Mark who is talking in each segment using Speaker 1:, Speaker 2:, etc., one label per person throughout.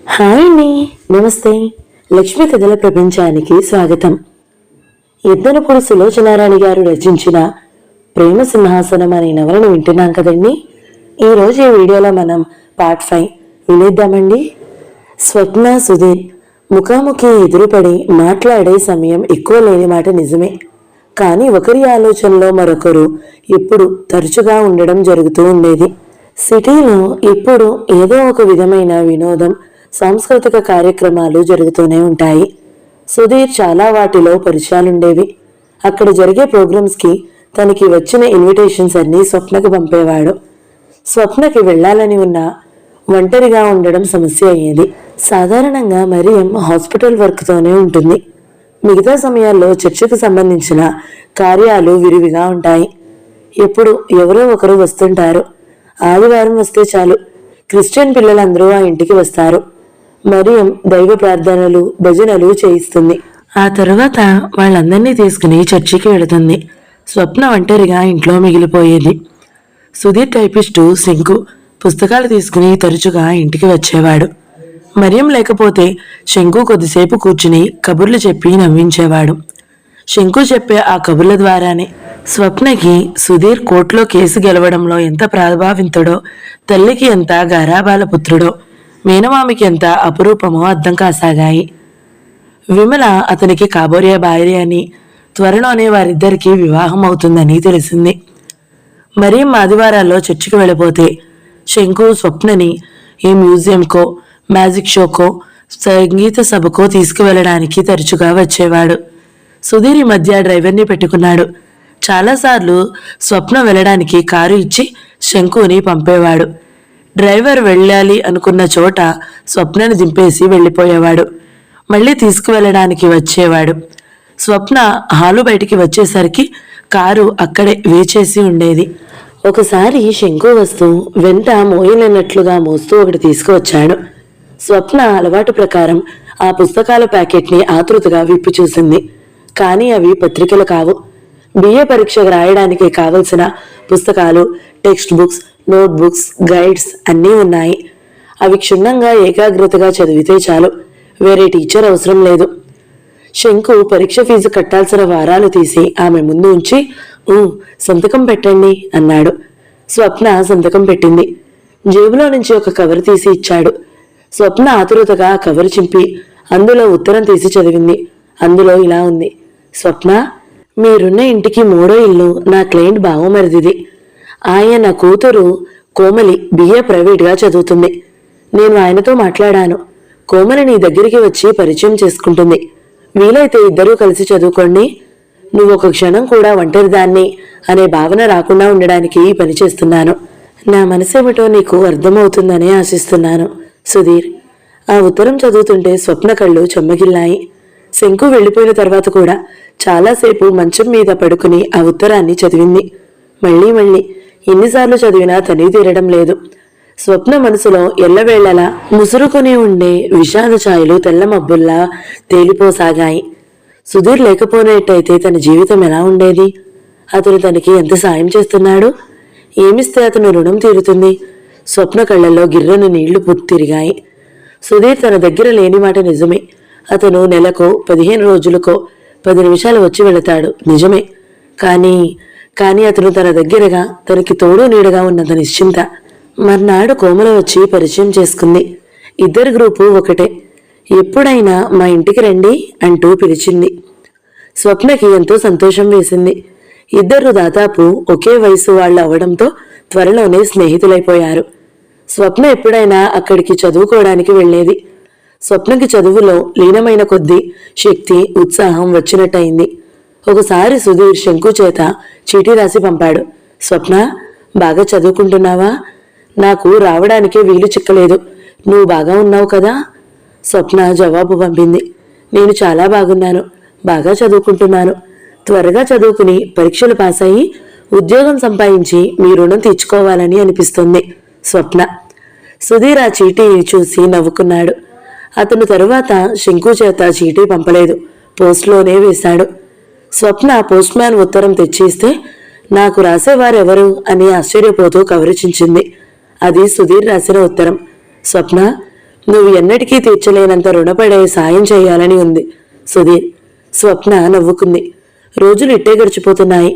Speaker 1: Hi అండి, నమస్తే. లక్ష్మీ కథల ప్రపంచానికి స్వాగతం. ఎద్దనపూడి సులోచనారాణి గారు రచించిన ప్రేమ సింహాసనం అనే నవలను వింటున్నాం కదండి. ఈరోజు ఈ వీడియోలో మనం పార్ట్ 5 వినేద్దామండి. స్వప్న, సుధీర్ ముఖాముఖి ఎదురుపడి మాట్లాడే సమయం ఎక్కువ లేని మాట నిజమే. కానీ ఒకరి ఆలోచనలో మరొకరు ఎప్పుడు తరచుగా ఉండడం జరుగుతూ ఉండేది. సిటీలో ఇప్పుడు ఏదో ఒక విధమైన వినోదం, సాంస్కృతిక కార్యక్రమాలు జరుగుతూనే ఉంటాయి. సుధీర్ చాలా వాటిలో పరిచయాలుండేవి. అక్కడ జరిగే ప్రోగ్రామ్స్కి తనకి వచ్చిన ఇన్విటేషన్స్ అన్నీ స్వప్నకు పంపేవాడు. స్వప్నకి వెళ్ళాలని ఉన్నా ఒంటరిగా ఉండడం సమస్య అయ్యేది. సాధారణంగా మరియం హాస్పిటల్ వర్క్తోనే ఉంటుంది. మిగతా సమయాల్లో చర్చకు సంబంధించిన కార్యాలు విరివిగా ఉంటాయి. ఎప్పుడు ఎవరో ఒకరు వస్తుంటారు. ఆదివారం వస్తే చాలు, క్రిస్టియన్ పిల్లలందరూ ఆ ఇంటికి వస్తారు. మరియం దైవ ప్రార్థనలు, భజనలు చేయిస్తుంది. ఆ తరువాత వాళ్ళందరినీ తీసుకుని చర్చికి వెళుతుంది. స్వప్న ఒంటరిగా ఇంట్లో మిగిలిపోయేది. సుధీర్ టైపిస్టు శంకు పుస్తకాలు తీసుకుని తరచుగా ఇంటికి వచ్చేవాడు. మరియం లేకపోతే శంకు కొద్దిసేపు కూర్చుని కబుర్లు చెప్పి నవ్వించేవాడు. శంకు చెప్పే ఆ కబుర్ల ద్వారానే స్వప్నకి సుధీర్ కోర్టులో కేసు గెలవడంలో ఎంత ప్రభావితుడో, తల్లికి ఎంత గారాబాల పుత్రుడో, మేనమామికి ఎంత అపురూపమో అర్థం కాసాగాయి. విమల అతనికి కాబోయే భార్య అని, త్వరలోనే వారిద్దరికీ వివాహం అవుతుందని తెలిసింది. మరియం ఆదివారాల్లో చర్చికి వెళ్ళిపోతే శంకు స్వప్నని ఏ మ్యూజియంకో, మ్యాజిక్ షోకో, సంగీత సభకో తీసుకువెళ్ళడానికి తరచుగా వచ్చేవాడు. సుధీర్ ఈ మధ్య డ్రైవర్ని పెట్టుకున్నాడు. చాలాసార్లు స్వప్న వెళ్ళడానికి కారు ఇచ్చి శంకుని పంపేవాడు. డ్రైవర్ వెళ్ళాలి అనుకున్న చోట స్వప్నని దింపేసి వెళ్ళిపోయేవాడు. మళ్ళీ తీసుకువెళ్ళడానికి వచ్చేవాడు. స్వప్న హాలు బయటికి వచ్చేసరికి కారు అక్కడే వేచేసి ఉండేది. ఒకసారి శంకు వస్తూ వెంట మోయలేనట్లుగా మోస్తూ ఒకటి తీసుకువచ్చాడు. స్వప్న అలవాటు ప్రకారం ఆ పుస్తకాల ప్యాకెట్ని ఆతృతగా విప్పి చూసింది. కానీ అవి పత్రికలు కావు. బిఏ పరీక్షకు రాయడానికి కావలసిన పుస్తకాలు, text books, note books, guides అన్నీ ఉన్నాయి. అవి క్షుణ్ణంగా ఏకాగ్రతగా చదివితే చాలు, వేరే టీచర్ అవసరం లేదు. శంకు పరీక్ష ఫీజు కట్టాల్సిన వారాలు తీసి ఆమె ముందు ఉంచి సంతకం పెట్టండి అన్నాడు. స్వప్న సంతకం పెట్టింది. జేబులో నుంచి ఒక కవర్ తీసి ఇచ్చాడు. స్వప్న ఆతురతగా ఆ కవర్ చింపి అందులో ఉత్తరం తీసి చదివింది. అందులో ఇలా ఉంది: స్వప్న, మీరున్న ఇంటికి 3వ ఇల్లు నా క్లయింట్ బావమరిదిది. ఆయన కూతురు కోమలి బిఏ ప్రైవేట్గా చదువుతుంది. నేను ఆయనతో మాట్లాడాను. కోమలి నీ దగ్గరికి వచ్చి పరిచయం చేసుకుంటుంది. వీలైతే ఇద్దరూ కలిసి చదువుకోండి. నువ్వు ఒక క్షణం కూడా ఒంటరిదాన్ని అనే భావన రాకుండా ఉండడానికి ఈ పని చేస్తున్నాను. నా మనసేమిటో నీకు అర్థమవుతుందని ఆశిస్తున్నాను, సుధీర్. ఆ ఉత్తరం చదువుతుంటే స్వప్న కళ్ళు చెమ్మగిల్లాయి. శంకు వెళ్ళిపోయిన తర్వాత కూడా చాలాసేపు మంచం మీద పడుకుని ఆ ఉత్తరాన్ని చదివింది. మళ్ళీ ఎన్నిసార్లు చదివినా తనివి తీరడం లేదు. స్వప్న మనసులో ఎల్లవేళలా ముసురుకుని ఉండే విషాద ఛాయలు తెల్ల మబ్బుల్లా తేలిపోసాగాయి. సుధీర్ లేకపోయినట్టయితే తన జీవితం ఎలా ఉండేది? అతను తనకి ఎంత సాయం చేస్తున్నాడు? ఏమిస్తే అతను రుణం తీరుతుంది? స్వప్న కళ్ళల్లో గిర్రను నీళ్లు తిరిగాయి. సుధీర్ తన దగ్గర లేని మాట నిజమే. అతను నెలకో 15 రోజులకో 10 నిమిషాలు వచ్చి వెళతాడు, నిజమే. కానీ అతను తన దగ్గరగా, తనకి తోడు నీడగా ఉన్నంత నిశ్చింత. మర్నాడు కోమల వచ్చి పరిచయం చేసుకుంది. ఇద్దరి గ్రూపు ఒకటే. ఎప్పుడైనా మా ఇంటికి రండి అంటూ పిలిచింది. స్వప్నకి ఎంతో సంతోషం వేసింది. ఇద్దరు దాదాపు ఒకే వయసు వాళ్ళు అవడంతో త్వరలోనే స్నేహితులైపోయారు. స్వప్న ఎప్పుడైనా అక్కడికి చదువుకోవడానికి వెళ్లేది. స్వప్నకి చదువులో లీనమైన కొద్దీ శక్తి, ఉత్సాహం వచ్చినట్టయింది. ఒకసారి సుధీర్ శంకు చేత చీటీ రాసి పంపాడు. స్వప్న, బాగా చదువుకుంటున్నావా? నాకు రావడానికే వీలు చిక్కలేదు. నువ్వు బాగా ఉన్నావు కదా? స్వప్న జవాబు పంపింది. నేను చాలా బాగున్నాను, బాగా చదువుకుంటున్నాను. త్వరగా చదువుకుని పరీక్షలు పాస్ అయ్యి ఉద్యోగం సంపాదించి మీ రుణం తీర్చుకోవాలని అనిపిస్తుంది, స్వప్న. సుధీర్ ఆ చీటీ చూసి నవ్వుకున్నాడు. అతను తరువాత శంకు చేత చీటీ పంపలేదు, పోస్ట్లోనే వేశాడు. స్వప్న పోస్ట్ మ్యాన్ ఉత్తరం తెచ్చిస్తే నాకు రాసేవారెవరు అని ఆశ్చర్యపోతూ కవరిచించింది. అది సుధీర్ రాసిన ఉత్తరం. స్వప్న, నువ్వు ఎన్నటికీ తీర్చలేనంత రుణపడే సాయం చేయాలని ఉంది సుధీర్. స్వప్న నవ్వుకుంది. రోజులు ఇట్టే గడిచిపోతున్నాయి.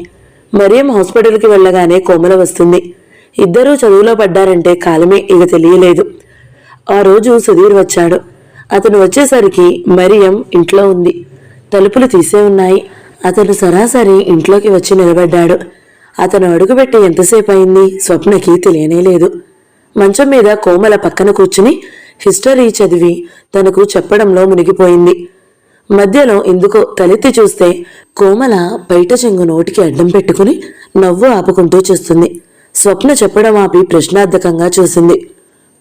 Speaker 1: మరియం హాస్పిటల్కి వెళ్ళగానే కోమల వస్తుంది. ఇద్దరూ చదువులో పడ్డారంటే కాలమే ఇక తెలియలేదు. ఆ రోజు సుధీర్ వచ్చాడు. అతను వచ్చేసరికి మరియం ఇంట్లో ఉంది. తలుపులు తీసే ఉన్నాయి. అతను సరాసరి ఇంట్లోకి వచ్చి నిలబడ్డాడు. అతను అడుగుపెట్టి ఎంతసేపు అయింది స్వప్నకి తెలియనేలేదు. మంచం మీద కోమల పక్కన కూర్చుని హిస్టరీ చదివి తనకు చెప్పడంలో మునిగిపోయింది. మధ్యలో ఎందుకో తలెత్తి చూస్తే కోమల బయట చెంగు నోటికి అడ్డం పెట్టుకుని నవ్వు ఆపుకుంటూ చూస్తుంది. స్వప్న చెప్పడం ఆపి ప్రశ్నార్థకంగా చూసింది.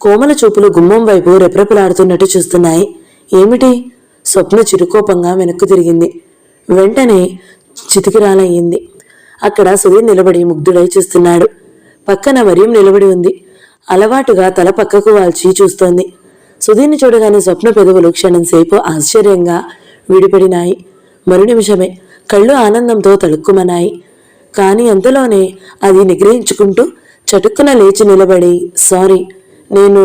Speaker 1: కోమల చూపులు గుమ్మం వైపు రెప్రెపలాడుతున్నట్టు చూస్తున్నాయి. ఏమిటి? స్వప్న చిరుకోపంగా వెనక్కు తిరిగింది. వెంటనే చితికిరాలయ్యింది. అక్కడ సుధీర్ నిలబడి ముగ్ధుడై చూస్తున్నాడు. పక్కన మరియం నిలబడి ఉంది. అలవాటుగా తల పక్కకు వాల్చి చూస్తోంది. సుధీర్ని చూడగానే స్వప్న పెదవులు క్షణంసేపు ఆశ్చర్యంగా విడిపడినాయి. మరు నిమిషమే కళ్ళు ఆనందంతో తడుక్కుమన్నాయి. కాని అంతలోనే అది నిగ్రహించుకుంటూ చటుక్కున లేచి నిలబడి సారీ, నేను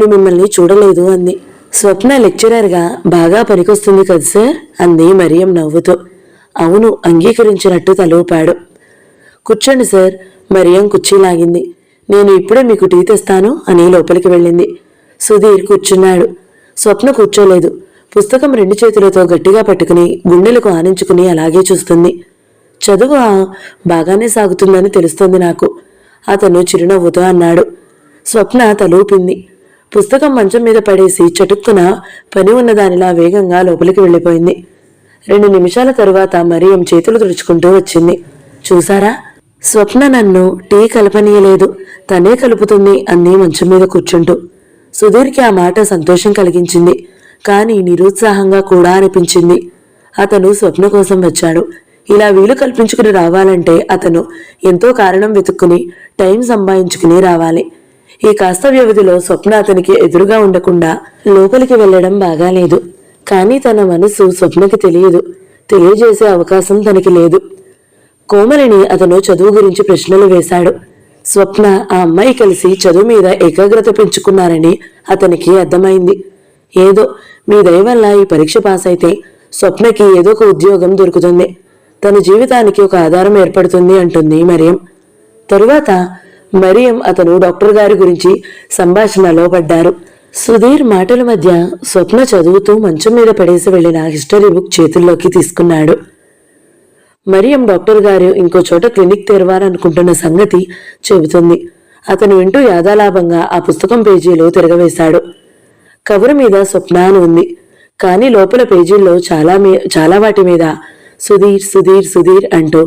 Speaker 1: మిమ్మల్ని చూడలేదు అంది. స్వప్న లెక్చరర్గా బాగా పనికొస్తుంది కదా సార్ అంది మరియం నవ్వుతూ. అవును అంగీకరించినట్టు తలూపాడు. కూర్చోండి సార్. మరియం కుర్చీ లాగింది. నేను ఇప్పుడే మీకు టీ తెస్తాను అని లోపలికి వెళ్ళింది. సుధీర్ కూర్చున్నాడు. స్వప్న కూర్చోలేదు. పుస్తకం రెండు చేతులతో గట్టిగా పట్టుకుని గుండెలకు ఆనించుకుని అలాగే చూస్తుంది. చదువు బాగానే సాగుతుందని తెలుస్తోంది నాకు అతను చిరునవ్వుతో అన్నాడు. స్వప్న తలూపింది. పుస్తకం మంచం మీద పడేసి చటుక్కున పని ఉన్నదానిలా వేగంగా లోపలికి వెళ్ళిపోయింది. 2 నిమిషాల తరువాత మరియం చేతులు తుడుచుకుంటూ వచ్చింది. చూసారా, స్వప్న నన్ను టీ కలపనీయలేదు, తనే కలుపుతుంది అంది మంచం మీద కూర్చుంటూ. సుధీర్కి ఆ మాట సంతోషం కలిగించింది. కాని నిరుత్సాహంగా కూడా అనిపించింది. అతను స్వప్న కోసం వచ్చాడు. ఇలా వీలు కల్పించుకుని రావాలంటే అతను ఎంతో కారణం వెతుక్కుని టైం సంపాదించుకుని రావాలి. ఈ కాస్త వ్యవధిలో స్వప్న అతనికి ఎదురుగా ఉండకుండా లోపలికి వెళ్లడం బాగాలేదు. కానీ తన మనసు స్వప్నకి తెలియదు. తెలియజేసే అవకాశం తనకి లేదు. కోమలిని అతను చదువు గురించి ప్రశ్నలు వేశాడు. స్వప్న ఆ అమ్మాయి కలిసి చదువు మీద ఏకాగ్రత పెంచుకున్నారని అతనికి అర్థమైంది. ఏదో మీ దయ వల్ల ఈ పరీక్ష పాస్ అయితే స్వప్నకి ఏదో ఒక ఉద్యోగం దొరుకుతుంది, తన జీవితానికి ఒక ఆధారం ఏర్పడుతుంది అంటుంది మరియం. తరువాత మరియం అతను డాక్టర్ గారి గురించి సంభాషణలో పడ్డారు. సుధీర్ మాటల మధ్య స్వప్న చదువుతూ మంచం మీద పడేసి వెళ్లిన హిస్టరీ బుక్ చేతుల్లోకి తీసుకున్నాడు. మరియం డాక్టర్ గారు ఇంకో చోట క్లినిక్ తెరవాలనుకుంటున్న సంగతి చెబుతుంది. అతను వింటూ యాదాలాభంగా ఆ పుస్తకం పేజీలో తిరగవేశాడు. కవరు మీద స్వప్న అని ఉంది. కానీ లోపల పేజీల్లో చాలా వాటి మీద సుధీర్ సుధీర్ సుధీర్ అంటూ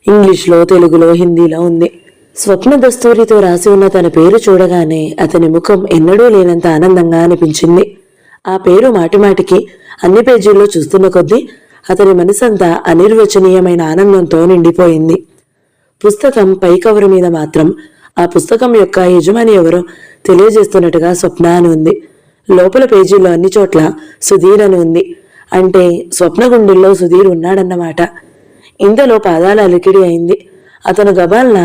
Speaker 1: ఇంగ్లీష్లో, తెలుగులో, హిందీలో ఉంది. స్వప్న దస్తూరితో రాసి ఉన్న తన పేరు చూడగానే అతని ముఖం ఎన్నడూ లేనంత ఆనందంగా అనిపించింది. ఆ పేరు మాటిమాటికి అన్ని పేజీల్లో చూస్తున్న కొద్దీ అతని మనసంతా అనిర్వచనీయమైన ఆనందంతో నిండిపోయింది. పుస్తకం పై కవరు మీద మాత్రం ఆ పుస్తకం యొక్క యజమాని ఎవరో తెలియజేస్తున్నట్టుగా స్వప్న అని ఉంది. లోపల పేజీల్లో అన్ని చోట్ల సుధీర్ అని ఉంది. అంటే స్వప్న గుండెల్లో సుధీర్ ఉన్నాడన్నమాట. ఇంతలో పాదాల అలికిడి అయింది. అతను గబాల్న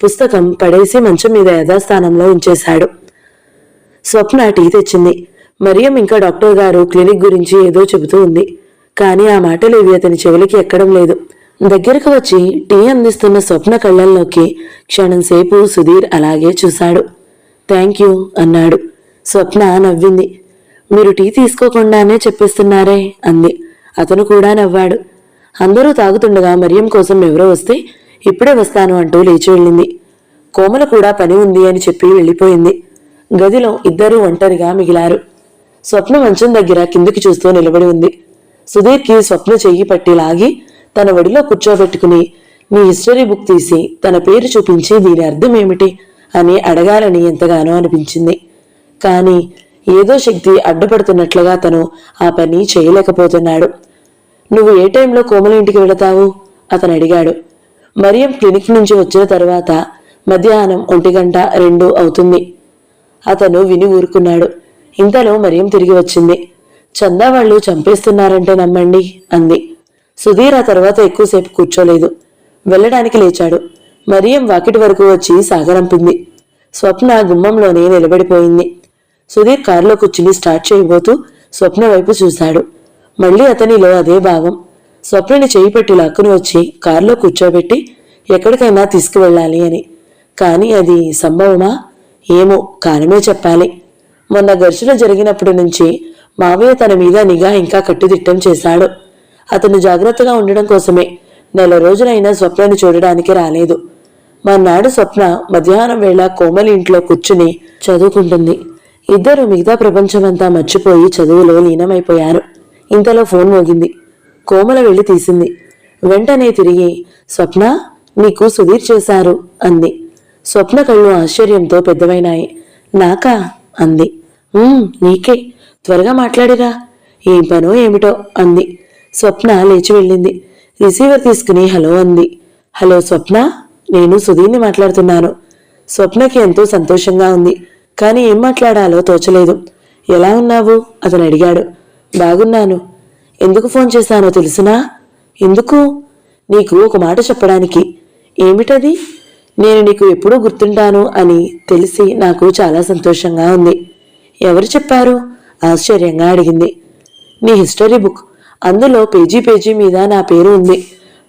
Speaker 1: పుస్తకం పడేసి మంచం మీద యథాస్థానంలో ఉంచేశాడు. స్వప్న టీ తెచ్చింది. మరియం ఇంకా డాక్టర్ గారు క్లినిక్ గురించి ఏదో చెబుతూ ఉంది. కానీ ఆ మాటలు ఇవి అతని చెవులకి ఎక్కడం లేదు. దగ్గరకు వచ్చి టీ అందిస్తున్న స్వప్న కళ్ళల్లోకి క్షణంసేపు సుధీర్ అలాగే చూశాడు. థ్యాంక్ యూ అన్నాడు. స్వప్న నవ్వింది. మీరు టీ తీసుకోకుండానే చెప్పేస్తున్నారే అంది. అతను కూడా నవ్వాడు. అందరూ తాగుతుండగా మరియం కోసం ఎవరో వస్తే ఇప్పుడే వస్తాను అంటూ లేచి వెళ్ళింది. కోమల కూడా పని ఉంది అని చెప్పి వెళ్ళిపోయింది. గదిలో ఇద్దరూ ఒంటరిగా మిగిలారు. స్వప్న మంచం దగ్గర కిందికి చూస్తూ నిలబడి ఉంది. సుధీర్కి స్వప్న చెయ్యి పట్టి లాగి తన ఒడిలో కూర్చోబెట్టుకుని నీ హిస్టరీ బుక్ తీసి తన పేరు చూపించి దీని అర్థం ఏమిటి అని అడగాలని ఎంతగానో అనిపించింది. కానీ ఏదో శక్తి అడ్డుపడుతున్నట్లుగా తను ఆ పని చేయలేకపోతున్నాడు. నువ్వు ఏ టైంలో కోమల ఇంటికి వెళతావు అతను అడిగాడు. మరియం క్లినిక్ నుంచి వచ్చిన తరువాత మధ్యాహ్నం 1:02 అవుతుంది. అతను విని ఊరుకున్నాడు. ఇంతలో మరియం తిరిగి వచ్చింది. చందా వాళ్ళు చంపేస్తున్నారంటే నమ్మండి అంది. సుధీర్ ఆ తర్వాత ఎక్కువసేపు కూర్చోలేదు. వెళ్ళడానికి లేచాడు. మరియం వాకిటి వరకు వచ్చి సాగరంపింది. స్వప్న గుమ్మంలోనే నిలబడిపోయింది. సుధీర్ కారులో కూర్చుని స్టార్ట్ చేయబోతూ స్వప్న వైపు చూశాడు. మళ్ళీ అతనిలో అదే భావం. స్వప్నని చేయి పెట్టి లాక్కుని వచ్చి కారులో కూర్చోబెట్టి ఎక్కడికైనా తీసుకువెళ్ళాలి అని. కానీ అది సంభవమా? ఏమో, కాలమే చెప్పాలి. మొన్న ఘర్షణ జరిగినప్పటి నుంచి మావయ్య తన మీద నిఘా ఇంకా కట్టుదిట్టం చేశాడు. అతను జాగ్రత్తగా ఉండడం కోసమే నెల రోజులైనా స్వప్నని చూడడానికి రాలేదు. మర్నాడు స్వప్న మధ్యాహ్నం వేళ కోమలి ఇంట్లో కూర్చుని చదువుకుంటుంది. ఇద్దరు మిగతా ప్రపంచమంతా మర్చిపోయి చదువులో లీనమైపోయారు. ఇంతలో ఫోన్ మోగింది. కోమల వెళ్లి తీసింది. వెంటనే తిరిగి, స్వప్న, నీకు సుధీర్ చేశారు అంది. స్వప్న కళ్ళు ఆశ్చర్యంతో పెద్దవైనాయి. నాకా అంది. నీకే, త్వరగా మాట్లాడిరా, ఏం పనో ఏమిటో అంది. స్వప్న లేచి వెళ్ళింది. రిసీవర్ తీసుకుని హలో అంది. హలో స్వప్న, నేను సుధీర్ని మాట్లాడుతున్నాను. స్వప్నకి ఎంతో సంతోషంగా ఉంది. కానీ ఏం మాట్లాడాలో తోచలేదు. ఎలా ఉన్నావు అతను అడిగాడు. బాగున్నాను. ఎందుకు ఫోన్ చేశానో తెలుసునా? ఎందుకు? నీకు ఒక మాట చెప్పడానికి. ఏమిటది? నేను నీకు ఎప్పుడూ గుర్తుంటాను అని తెలిసి నాకు చాలా సంతోషంగా ఉంది. ఎవరు చెప్పారు? ఆశ్చర్యంగా అడిగింది. నీ హిస్టరీ బుక్, అందులో పేజీ పేజీ మీద నా పేరు ఉంది.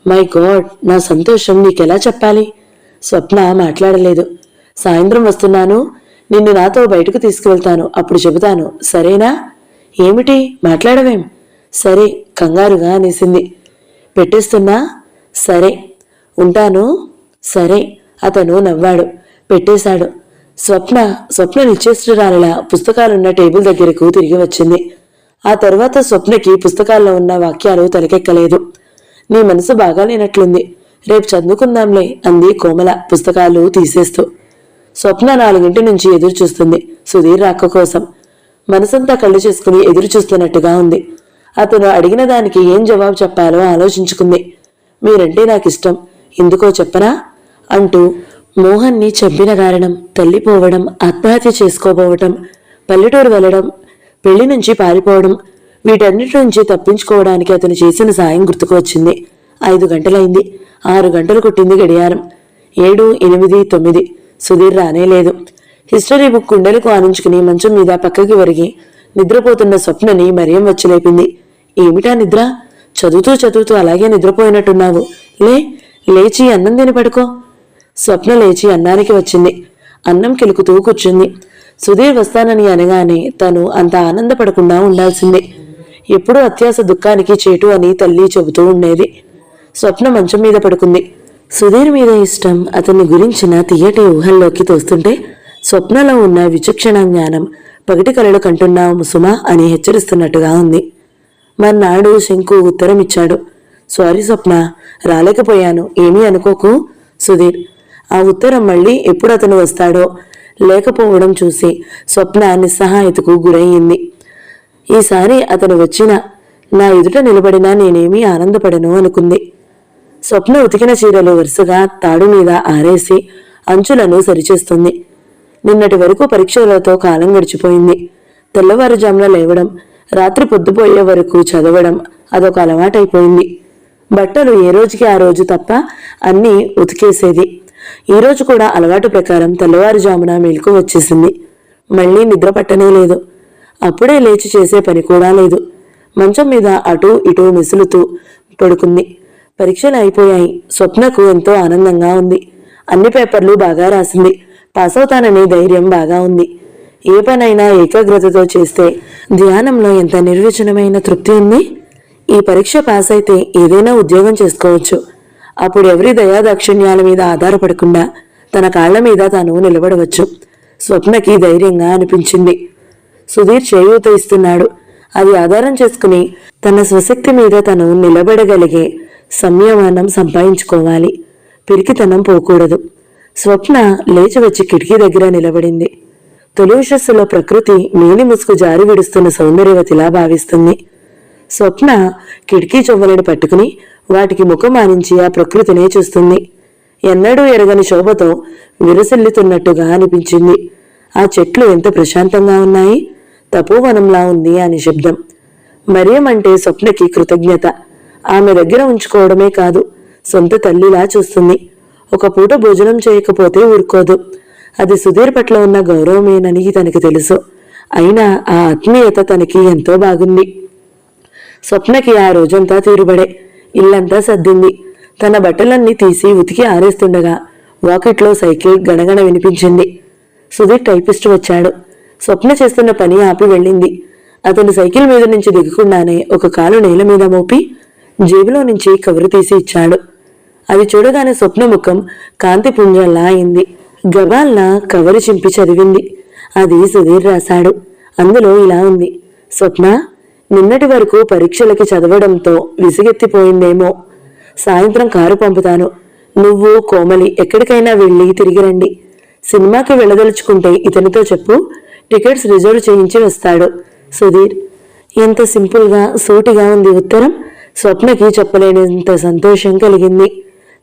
Speaker 1: మై గాడ్, నా సంతోషం నీకెలా చెప్పాలి? స్వప్న మాట్లాడలేదు. సాయంత్రం వస్తున్నాను, నిన్ను నాతో బయటకు తీసుకువెళ్తాను, అప్పుడు చెబుతాను, సరేనా? ఏమిటి? మాట్లాడవేం? సరే, కంగారుగా అనేసింది. పెట్టేస్తున్నా? సరే. ఉంటాను? సరే. అతను నవ్వాడు. పెట్టేశాడు. స్వప్న నిశ్చేష్టురాలిలా పుస్తకాలున్న టేబుల్ దగ్గరకు తిరిగి వచ్చింది. ఆ తరువాత స్వప్నకి పుస్తకాల్లో ఉన్న వాక్యాలు తలకెక్కలేదు. నీ మనసు బాగాలేనట్లుంది, రేపు చదువుకుందాంలే అంది కోమల పుస్తకాలు తీసేస్తూ. స్వప్న 4 నుంచి ఎదురు చూస్తుంది సుధీర్ రాక కోసం. మనసంతా కళ్ళు చేసుకుని ఎదురు చూస్తున్నట్టుగా ఉంది. అతను అడిగిన దానికి ఏం జవాబు చెప్పాలో ఆలోచించుకుంది. మీరంటే నాకిష్టం, ఎందుకో చెప్పనా అంటూ మోహన్ని చంపిన కారణం, తల్లిపోవడం, ఆత్మహత్య చేసుకోబోవటం, పల్లెటూరు వెళ్లడం, పెళ్లి నుంచి పారిపోవడం, వీటన్నిటి నుంచి తప్పించుకోవడానికి అతను చేసిన సాయం గుర్తుకు వచ్చింది. 5 గంటలైంది. 6 గంటలు కొట్టింది గడియారం. 7, 8, 9 సుధీర్ రానేలేదు. హిస్టరీ బుక్ కుండలకు ఆనించుకుని మంచం మీద పక్కకి ఒరిగి నిద్రపోతున్న స్వప్నని మరియం వచ్చి లేపింది. ఏమిటా నిద్ర? చదువుతూ అలాగే నిద్రపోయినట్టున్నావు. లేచి అన్నం తిని పడుకో. స్వప్న లేచి అన్నానికి వచ్చింది. అన్నం కిలుకుతూ కూర్చుంది. సుధీర్ వస్తానని అనగానే తను అంత ఆనందపడకుండా ఉండాల్సిందే. ఎప్పుడూ అత్యాస దుఃఖానికి చేటు అని తల్లి చెబుతూ ఉండేది. స్వప్న మంచం మీద పడుకుంది. సుధీర్ మీద ఇష్టం అతన్ని గురించిన తీయటి ఊహల్లోకి తోస్తుంటే స్వప్నలో ఉన్న విచక్షణ జ్ఞానం పగటి కలలు కంటున్నావు సుమా అని హెచ్చరిస్తున్నట్టుగా ఉంది. మర్నాడు శంకు ఉత్తరం ఇచ్చాడు. సారీ స్వప్న, రాలేకపోయాను, ఏమీ అనుకోకు. సుధీర్. ఆ ఉత్తరం మళ్ళీ ఎప్పుడు అతను వస్తాడో లేకపోవడం చూసి స్వప్న నిస్సహాయతకు గురయ్యింది. ఈసారి అతను వచ్చినా నా ఎదుట నిలబడినా నేనేమీ ఆనందపడను అనుకుంది. స్వప్న ఉతికిన చీరలు వరుసగా తాడు మీద ఆరేసి అంచులను సరిచేస్తుంది. నిన్నటి వరకు పరీక్షలతో కాలం గడిచిపోయింది. తెల్లవారుజామున లేవడం, రాత్రి పొద్దుపోయే వరకు చదవడం అదొక అలవాటైపోయింది. బట్టలు ఏ రోజుకి ఆ రోజు తప్ప అన్నీ ఉతికేసేది. ఈ రోజు కూడా అలవాటు ప్రకారం తెల్లవారుజామున మెలకు వచ్చేసింది. మళ్లీ నిద్ర పట్టనే లేదు. అప్పుడే లేచి చేసే పని కూడా లేదు. మంచం మీద అటూ ఇటూ మెసులుతూ పడుకుంది. పరీక్షలు అయిపోయాయి. స్వప్నకు ఎంతో ఆనందంగా ఉంది. అన్ని పేపర్లు బాగా రాసింది. పాస్ అవుతాననే ధైర్యం బాగా ఉంది. ఏ పనైనా ఏకాగ్రతతో చేస్తే ధ్యానంలో ఎంత నిర్వచనమైన తృప్తి ఉంది. ఈ పరీక్ష పాస్ అయితే ఏదైనా ఉద్యోగం చేసుకోవచ్చు. అప్పుడు ఎవరి దయాదాక్షిణ్యాల మీద ఆధారపడకుండా తన కాళ్ల మీద తాను నిలబడవచ్చు. స్వప్నకి ధైర్యంగా అనిపించింది. సుధీర్ చేయూత ఇస్తున్నాడు. అది ఆధారం చేసుకుని తన స్వశక్తి మీద తను నిలబడగలిగే సంయమనం సంపాదించుకోవాలి. పిరికితనం పోకూడదు. స్వప్న లేచి వచ్చి కిటికీ దగ్గర నిలబడింది. తొలిషస్సులో ప్రకృతి మేలి ముసుగు జారి విడుస్తున్న సౌందర్యవతిలా భావిస్తుంది. స్వప్న కిటికీ చెవులను పట్టుకుని వాటికి ముఖం ఆనించి ఆ ప్రకృతినే చూస్తుంది. ఎన్నడూ ఎరగని శోభతో విరసిల్లుతున్నట్టుగా అనిపించింది. ఆ చెట్లు ఎంత ప్రశాంతంగా ఉన్నాయి. తపోవనంలా ఉంది ఆ నిశ్శబ్దం. మరియం అంటే స్వప్నకి కృతజ్ఞత. ఆమె దగ్గర ఉంచుకోవడమే కాదు, సొంత తల్లిలా చూస్తుంది. ఒక పూట భోజనం చేయకపోతే ఊరుకోదు. అది సుధీర్ పట్ల ఉన్న గౌరవమేనని తనకి తెలుసు. అయినా ఆ ఆత్మీయత తనకి ఎంతో బాగుంది. స్వప్నకి ఆ రోజంతా తీరుబడే. ఇల్లంతా సర్దింది. తన బట్టలన్నీ తీసి ఉతికి ఆరేస్తుండగా వాకిట్లో సైకిల్ గణగణ వినిపించింది. సుధీర్ టైపిస్ట్ వచ్చాడు. స్వప్న చేస్తున్న పని ఆపి వెళ్ళింది. అతను సైకిల్ మీద నుంచి దిగకుండానే ఒక కాలు నేల మీద మోపి జేబులో నుంచి కవరు తీసి ఇచ్చాడు. అది చూడగానే స్వప్న ముఖం కాంతి పుంజంలా అయింది. గబాల్న కవరు చింపి చదివింది. అది సుధీర్ రాశాడు. అందులో ఇలా ఉంది: స్వప్న, నిన్నటి వరకు పరీక్షలకి చదవడంతో విసిగెత్తిపోయిందేమో. సాయంత్రం కారు పంపుతాను. నువ్వు కోమలి ఎక్కడికైనా వెళ్ళి తిరిగి రండి. సినిమాకి వెళ్ళదలుచుకుంటే ఇతనితో చెప్పు, టికెట్స్ రిజర్వ్ చేయించి వస్తాడు. సుధీర్. ఎంత సింపుల్గా సూటిగా ఉంది ఉత్తరం. స్వప్నకి చెప్పలేనంత సంతోషం కలిగింది.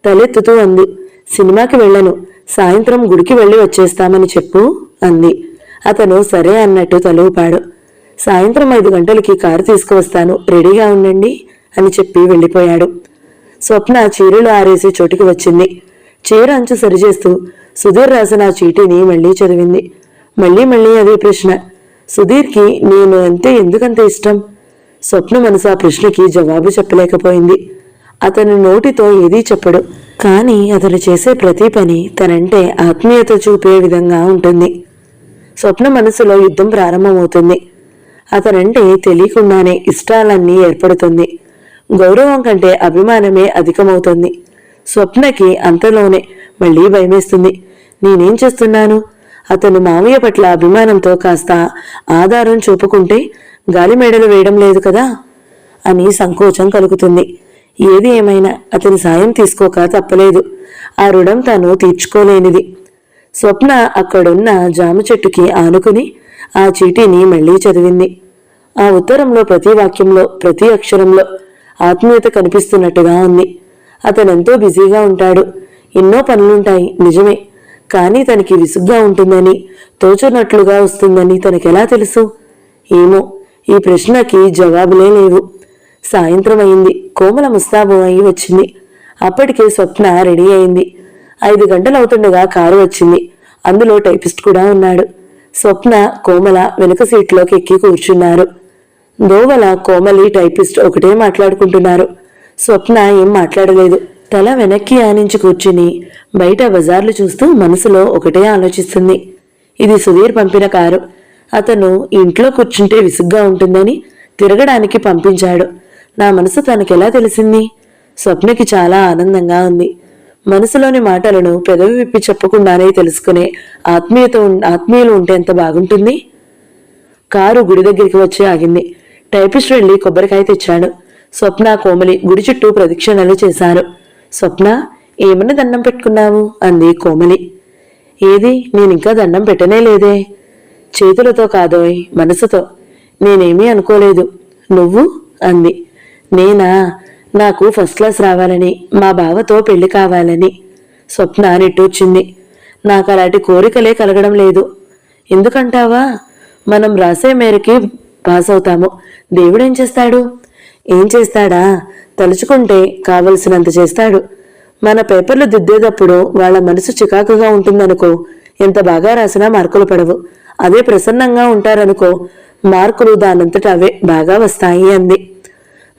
Speaker 1: తలెత్తుతూ అంది, సినిమాకి వెళ్ళను, సాయంత్రం గుడికి వెళ్ళి వచ్చేస్తామని చెప్పు అంది. అతను సరే అన్నట్టు తలూపాడు. సాయంత్రం 5 గంటలకి కారు తీసుకువస్తాను, రెడీగా ఉండండి అని చెప్పి వెళ్ళిపోయాడు. స్వప్న చీరలు ఆరేసి చోటికి వచ్చింది. చీర అంచు సరిచేస్తూ సుధీర్ రాసిన ఆ చీటీని మళ్లీ చదివింది. మళ్లీ అదే ప్రశ్న. సుధీర్కి నేను అంటే ఎందుకంత ఇష్టం? స్వప్న మనసు ఆ ప్రశ్నకి జవాబు చెప్పలేకపోయింది. అతని నోటితో ఏదీ చెప్పడు, కానీ అతను చేసే ప్రతి పని తనంటే ఆత్మీయత చూపే విధంగా ఉంటుంది. స్వప్న మనసులో యుద్ధం ప్రారంభమవుతుంది. అతనంటే తెలియకుండానే ఇష్టాలన్నీ ఏర్పడుతుంది. గౌరవం కంటే అభిమానమే అధికమవుతుంది. స్వప్నకి అంతలోనే మళ్లీ భయమేస్తుంది. నేనేం చేస్తున్నాను? అతను మామయ్య పట్ల అభిమానంతో కాస్త ఆధారం చూపుకుంటే గాలిమేడలు వేయడం లేదు కదా అని సంకోచం కలుగుతుంది. ఏది ఏమైనా అతని సాయం తీసుకోక తప్పలేదు. ఆ రుణం తాను తీర్చుకోలేనిది. స్వప్న అక్కడున్న జామ చెట్టుకి ఆనుకుని ఆ చీటీని మళ్లీ చదివింది. ఆ ఉత్తరంలో ప్రతి వాక్యంలో, ప్రతి అక్షరంలో ఆత్మీయత కనిపిస్తున్నట్టుగా ఉంది. అతనెంతో బిజీగా ఉంటాడు. ఎన్నో పనులుంటాయి నిజమే, కానీ తనకి విసుగ్గా ఉంటుందని, తోచున్నట్లుగా వస్తుందని తనకెలా తెలుసు? ఏమో, ఈ ప్రశ్నకి జవాబులే లేవు. సాయంత్రం అయింది. కోమల ముస్తాబు అయి వచ్చింది. అప్పటికే స్వప్న రెడీ అయింది. 5 గంటలవుతుండగా కారు వచ్చింది. అందులో టైపిస్ట్ కూడా ఉన్నాడు. స్వప్న, కోమల వెనుక సీట్లోకి ఎక్కి కూర్చున్నారు. దోవల కోమలి, టైపిస్ట్ ఒకటే మాట్లాడుకుంటున్నారు. స్వప్న ఏం మాట్లాడలేదు. తల వెనక్కి ఆనించి కూర్చుని బయట బజార్లు చూస్తూ మనసులో ఒకటే ఆలోచిస్తుంది. ఇది సుధీర్ పంపిన కారు. అతను ఇంట్లో కూర్చుంటే విసుగ్గా ఉంటుందని తిరగడానికి పంపించాడు. నా మనసు తనకెలా తెలిసింది? స్వప్నకి చాలా ఆనందంగా ఉంది. మనసులోని మాటలను పెదవి విప్పి చెప్పకుండానే తెలుసుకునే ఆత్మీయులు ఉంటే ఎంత బాగుంటుంది. కారు గుడి దగ్గరికి వచ్చి ఆగింది. టైపిస్ట్ వెళ్లి కొబ్బరికాయ తెచ్చాడు. స్వప్న, కోమలి గుడి చుట్టూ ప్రదక్షిణలు చేశారు. స్వప్న, ఏమన్నా దండం పెట్టుకున్నావు అంది కోమలి. ఏది, నేనింకా దండం పెట్టనే లేదే. చేతులతో కాదోయ్, మనసుతో. నేనేమీ అనుకోలేదు. నువ్వు అంది. నేనా? నాకు ఫస్ట్ క్లాస్ రావాలని, మా బావతో పెళ్లి కావాలని. స్వప్న నిట్టూర్చింది. నాకు అలాంటి కోరికలే కలగడం లేదు. ఎందుకంటావా? మనం రాసే మేరకి పాస్ అవుతాము. దేవుడేం చేస్తాడు? ఏం చేస్తాడా? తలుచుకుంటే కావలసినంత చేస్తాడు. మన పేపర్లు దిద్దేటప్పుడు వాళ్ళ మనసు చికాకుగా ఉంటుందనుకో, ఎంత బాగా రాసినా మార్కులు పడవు. అదే ప్రసన్నంగా ఉంటారనుకో, మార్కులు దానంతట అవే బాగా వస్తాయి అంది.